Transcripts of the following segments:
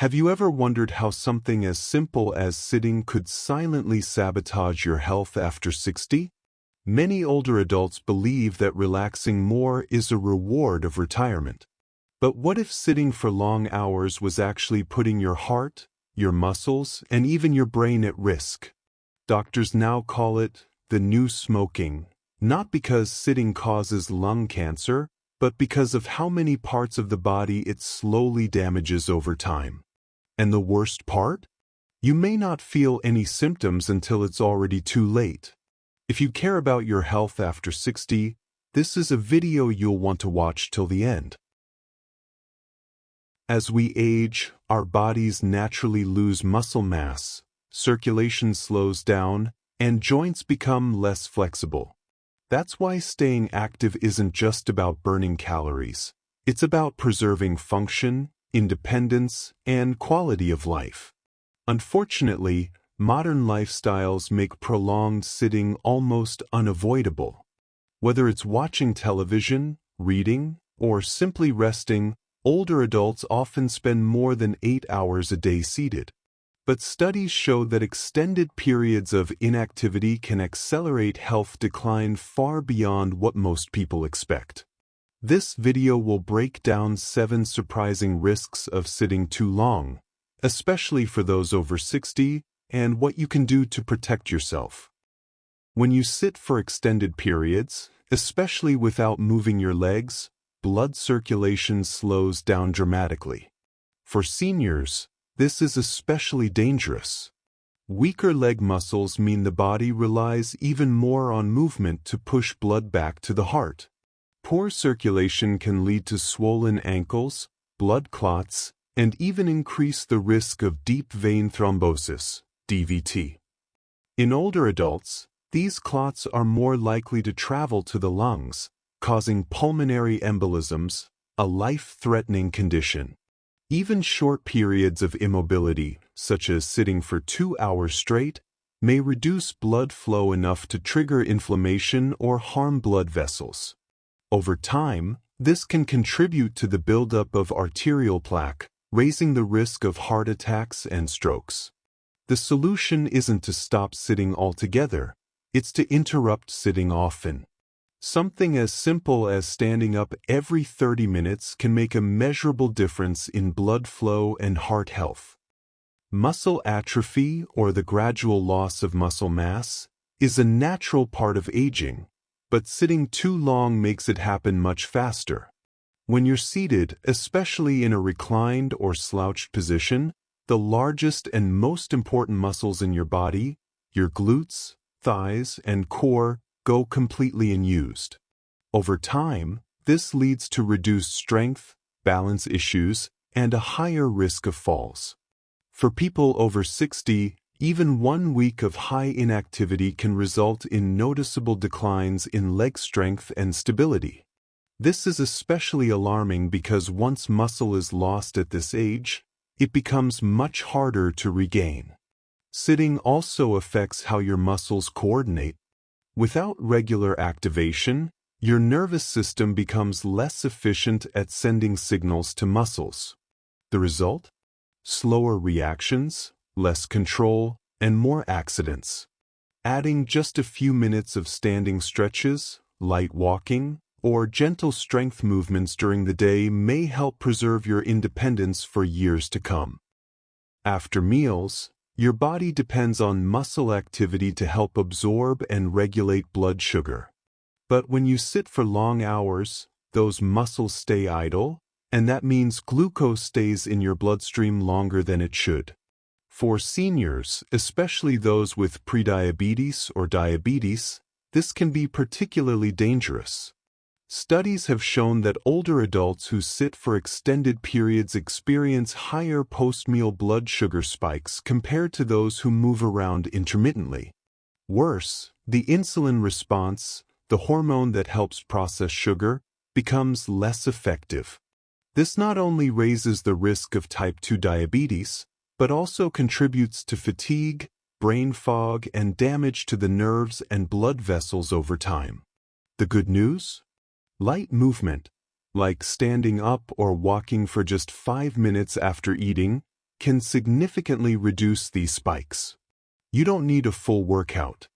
Have you ever wondered how something as simple as sitting could silently sabotage your health after 60? Many older adults believe that relaxing more is a reward of retirement. But what if sitting for long hours was actually putting your heart, your muscles, and even your brain at risk? Doctors now call it the new smoking, not because sitting causes lung cancer, but because of how many parts of the body it slowly damages over time. And the worst part? You may not feel any symptoms until it's already too late. If you care about your health after 60, this is a video you'll want to watch till the end. As we age, our bodies naturally lose muscle mass, circulation slows down, and joints become less flexible. That's why staying active isn't just about burning calories. It's about preserving function, independence, and quality of life. Unfortunately, modern lifestyles make prolonged sitting almost unavoidable. Whether it's watching television, reading, or simply resting, older adults often spend more than 8 hours a day seated. But studies show that extended periods of inactivity can accelerate health decline far beyond what most people expect. This video will break down 7 surprising risks of sitting too long, especially for those over 60, and what you can do to protect yourself. When you sit for extended periods, especially without moving your legs, blood circulation slows down dramatically. For seniors, this is especially dangerous. Weaker leg muscles mean the body relies even more on movement to push blood back to the heart. Poor circulation can lead to swollen ankles, blood clots, and even increase the risk of deep vein thrombosis, DVT. In older adults, these clots are more likely to travel to the lungs, causing pulmonary embolisms, a life-threatening condition. Even short periods of immobility, such as sitting for 2 hours straight, may reduce blood flow enough to trigger inflammation or harm blood vessels. Over time, this can contribute to the buildup of arterial plaque, raising the risk of heart attacks and strokes. The solution isn't to stop sitting altogether, it's to interrupt sitting often. Something as simple as standing up every 30 minutes can make a measurable difference in blood flow and heart health. Muscle atrophy, or the gradual loss of muscle mass, is a natural part of aging, but sitting too long makes it happen much faster. When you're seated, especially in a reclined or slouched position, the largest and most important muscles in your body, your glutes, thighs, and core, go completely unused. Over time, this leads to reduced strength, balance issues, and a higher risk of falls. For people over 60, even 1 week of high inactivity can result in noticeable declines in leg strength and stability. This is especially alarming because once muscle is lost at this age, it becomes much harder to regain. Sitting also affects how your muscles coordinate. Without regular activation, your nervous system becomes less efficient at sending signals to muscles. The result? Slower reactions, less control, and more accidents. Adding just a few minutes of standing stretches, light walking, or gentle strength movements during the day may help preserve your independence for years to come. After meals, your body depends on muscle activity to help absorb and regulate blood sugar. But when you sit for long hours, those muscles stay idle, and that means glucose stays in your bloodstream longer than it should. For seniors, especially those with prediabetes or diabetes, this can be particularly dangerous. Studies have shown that older adults who sit for extended periods experience higher post-meal blood sugar spikes compared to those who move around intermittently. Worse, the insulin response, the hormone that helps process sugar, becomes less effective. This not only raises the risk of type 2 diabetes, but also contributes to fatigue, brain fog, and damage to the nerves and blood vessels over time. The good news? Light movement, like standing up or walking for just 5 minutes after eating, can significantly reduce these spikes. You don't need a full workout.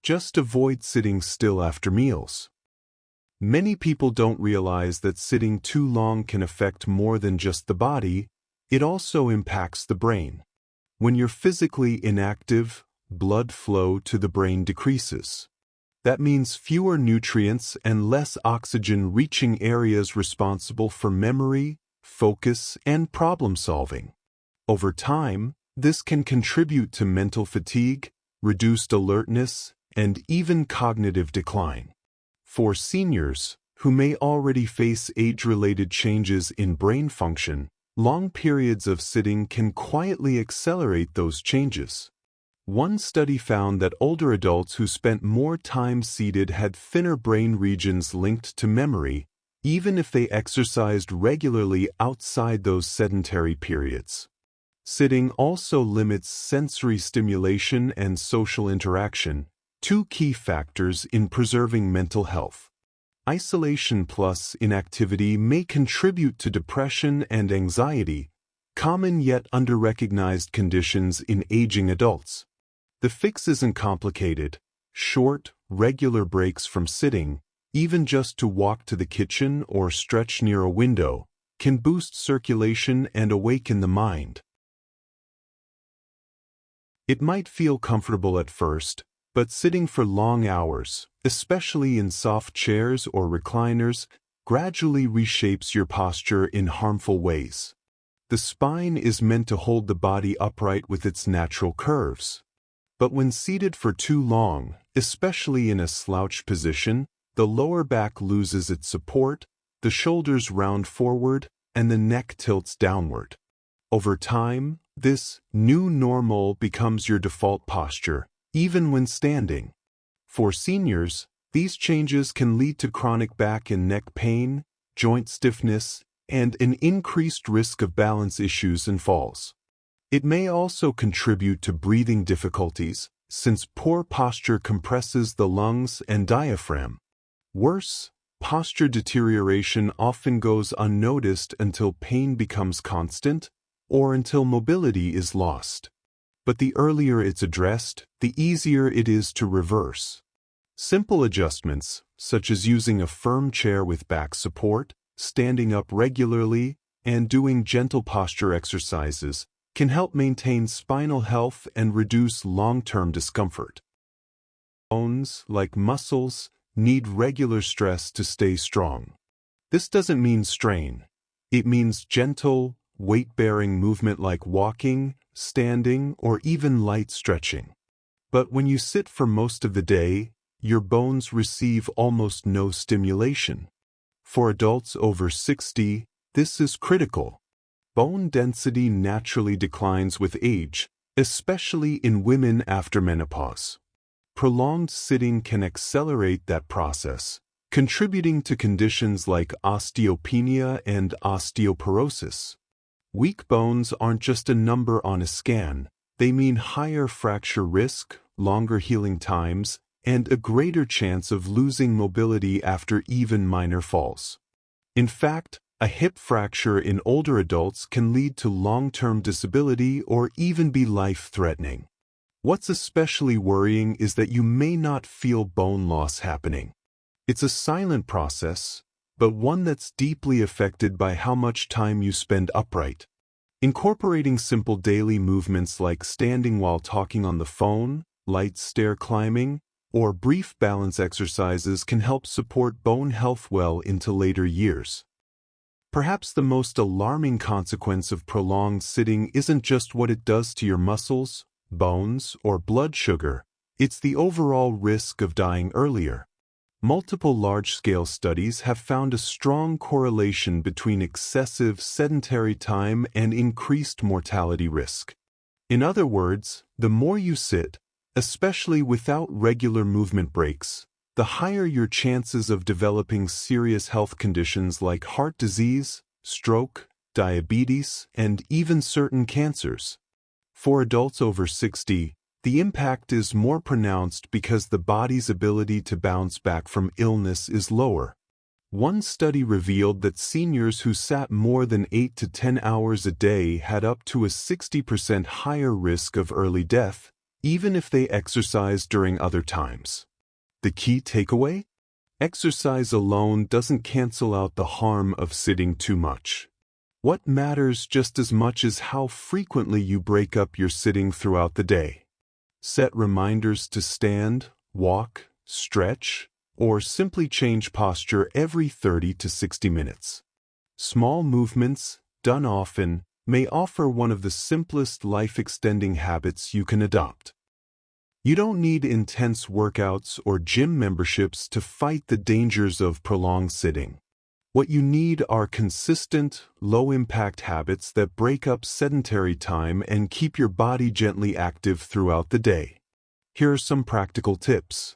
Just avoid sitting still after meals. Many people don't realize that sitting too long can affect more than just the body, it also impacts the brain. When you're physically inactive, blood flow to the brain decreases. That means fewer nutrients and less oxygen reaching areas responsible for memory, focus, and problem solving. Over time, this can contribute to mental fatigue, reduced alertness, and even cognitive decline. For seniors, who may already face age-related changes in brain function, long periods of sitting can quietly accelerate those changes. One study found that older adults who spent more time seated had thinner brain regions linked to memory, even if they exercised regularly outside those sedentary periods. Sitting also limits sensory stimulation and social interaction, two key factors in preserving mental health. Isolation plus inactivity may contribute to depression and anxiety, common yet under-recognized conditions in aging adults. The fix isn't complicated. Short, regular breaks from sitting, even just to walk to the kitchen or stretch near a window, can boost circulation and awaken the mind. It might feel comfortable at first, but sitting for long hours, especially in soft chairs or recliners, gradually reshapes your posture in harmful ways. The spine is meant to hold the body upright with its natural curves. But when seated for too long, especially in a slouched position, the lower back loses its support, the shoulders round forward, and the neck tilts downward. Over time, this new normal becomes your default posture, even when standing. For seniors, these changes can lead to chronic back and neck pain, joint stiffness, and an increased risk of balance issues and falls. It may also contribute to breathing difficulties, since poor posture compresses the lungs and diaphragm. Worse, posture deterioration often goes unnoticed until pain becomes constant, or until mobility is lost. But the earlier it's addressed, the easier it is to reverse. Simple adjustments, such as using a firm chair with back support, standing up regularly, and doing gentle posture exercises, can help maintain spinal health and reduce long-term discomfort. Bones, like muscles, need regular stress to stay strong. This doesn't mean strain. It means gentle, weight-bearing movement like walking, standing, or even light stretching. But when you sit for most of the day, your bones receive almost no stimulation. For adults over 60, this is critical. Bone density naturally declines with age, especially in women after menopause. Prolonged sitting can accelerate that process, contributing to conditions like osteopenia and osteoporosis. Weak bones aren't just a number on a scan, they mean higher fracture risk, longer healing times, and a greater chance of losing mobility after even minor falls. In fact, a hip fracture in older adults can lead to long-term disability or even be life-threatening. What's especially worrying is that you may not feel bone loss happening. It's a silent process, but one that's deeply affected by how much time you spend upright. Incorporating simple daily movements like standing while talking on the phone, light stair climbing, or brief balance exercises can help support bone health well into later years. Perhaps the most alarming consequence of prolonged sitting isn't just what it does to your muscles, bones, or blood sugar, it's the overall risk of dying earlier. Multiple large-scale studies have found a strong correlation between excessive sedentary time and increased mortality risk. In other words, the more you sit, especially without regular movement breaks, the higher your chances of developing serious health conditions like heart disease, stroke, diabetes, and even certain cancers. For adults over 60, the impact is more pronounced because the body's ability to bounce back from illness is lower. One study revealed that seniors who sat more than 8 to 10 hours a day had up to a 60% higher risk of early death, even if they exercised during other times. The key takeaway? Exercise alone doesn't cancel out the harm of sitting too much. What matters just as much is how frequently you break up your sitting throughout the day. Set reminders to stand, walk, stretch, or simply change posture every 30 to 60 minutes. Small movements, done often, may offer one of the simplest life-extending habits you can adopt. You don't need intense workouts or gym memberships to fight the dangers of prolonged sitting. What you need are consistent, low-impact habits that break up sedentary time and keep your body gently active throughout the day. Here are some practical tips.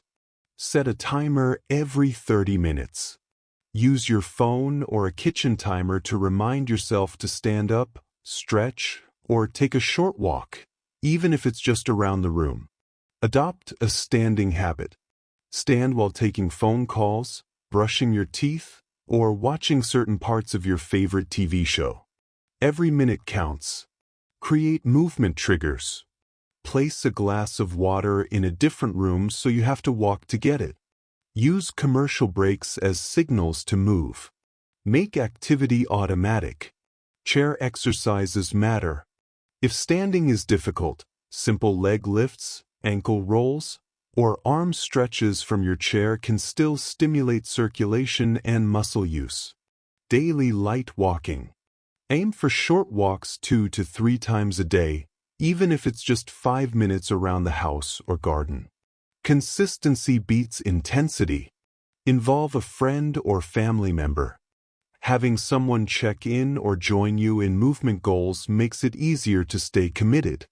Set a timer every 30 minutes. Use your phone or a kitchen timer to remind yourself to stand up, stretch, or take a short walk, even if it's just around the room. Adopt a standing habit. Stand while taking phone calls, brushing your teeth, or watching certain parts of your favorite TV show. Every minute counts. Create movement triggers. Place a glass of water in a different room so you have to walk to get it. Use commercial breaks as signals to move. Make activity automatic. Chair exercises matter. If standing is difficult, simple leg lifts, ankle rolls, or arm stretches from your chair can still stimulate circulation and muscle use. Daily light walking. Aim for short walks 2 to 3 times a day, even if it's just 5 minutes around the house or garden. Consistency beats intensity. Involve a friend or family member. Having someone check in or join you in movement goals makes it easier to stay committed.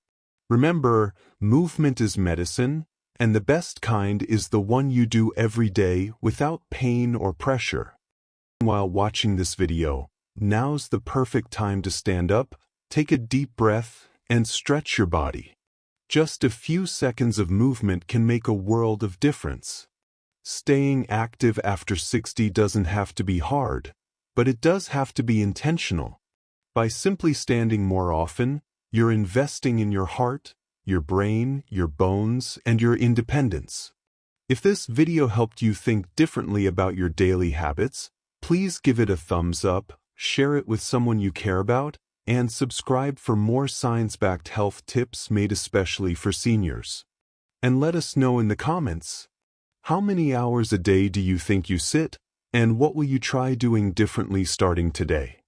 Remember, movement is medicine, and the best kind is the one you do every day without pain or pressure. While watching this video, now's the perfect time to stand up, take a deep breath, and stretch your body. Just a few seconds of movement can make a world of difference. Staying active after 60 doesn't have to be hard, but it does have to be intentional. By simply standing more often, you're investing in your heart, your brain, your bones, and your independence. If this video helped you think differently about your daily habits, please give it a thumbs up, share it with someone you care about, and subscribe for more science-backed health tips made especially for seniors. And let us know in the comments, how many hours a day do you think you sit, and what will you try doing differently starting today?